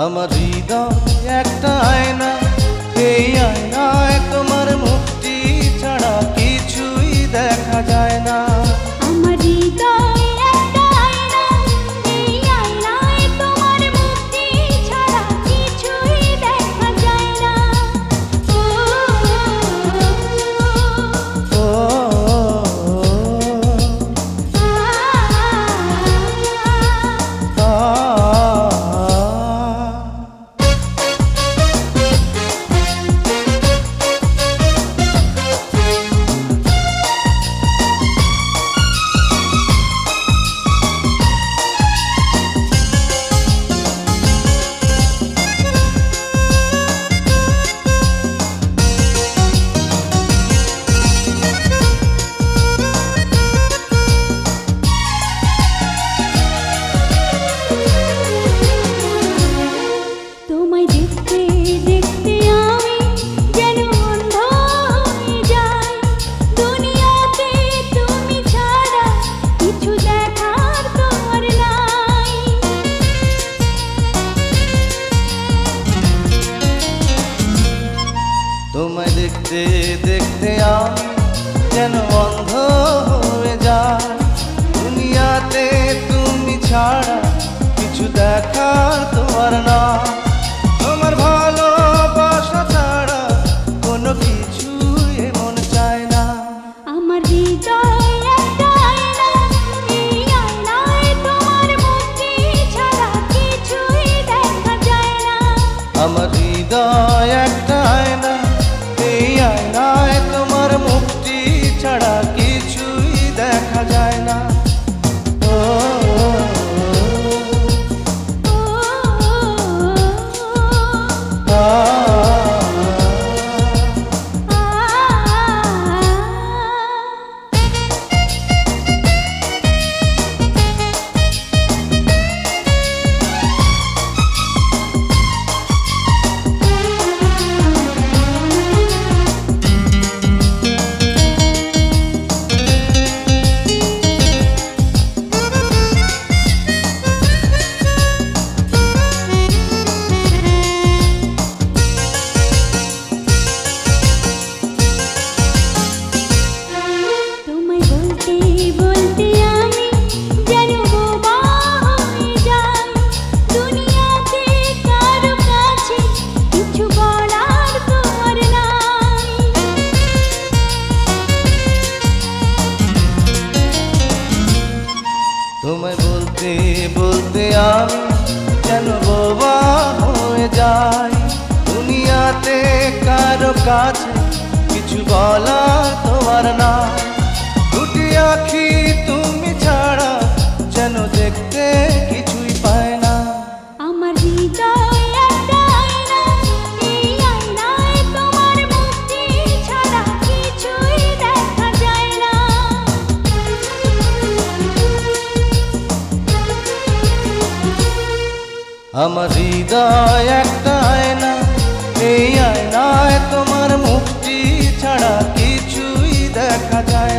আমার হৃদয় একটা আয়না, এই আয়নায় তোমার মুক্তি ছাড়া কিছুই দেখা যায় না। আমার হৃদয় একটা আয়না, এই আয়নায় তোমার মুক্তি ছাড়া কিছুই দেখা যায় না। ও তোমায় দেখতে দেখতে আমি যেন অন্ধ হয়ে যাই, দুনিয়াতে তুমি ছাড়া কিছু দেখার তোমার না। তোমার ভালোবাসা ছাড়া কোনো কিছু এমন চায় না। আমার হৃদয় একটা আয়না, এই আয়নায় তোমার মুক্তি ছাড়া কিছুই দেখা যায় না। আমার হৃদয় একটা আয়না, এই আয়নায় তোমার মুক্তি ছাড়া কিছুই দেখা যায় না। তোমায় বলতে বলতে আমি যেন বোবা হয়ে যাই, দুনিয়াতে কারো কাছে কিছু বলার তোমার নাই। দুটি আঁখি তুমি ছাড়া যেন দেখতে কিছুই পায় না। আমার হৃদয় একটা আয়না, এই আয়নায় তোমার মুক্তি ছাড়া কিছুই দেখা যায় না। আমার হৃদয় একটা আয়না, এই আয়নায় তোমার মুক্তি ছাড়া কিছুই দেখা যায়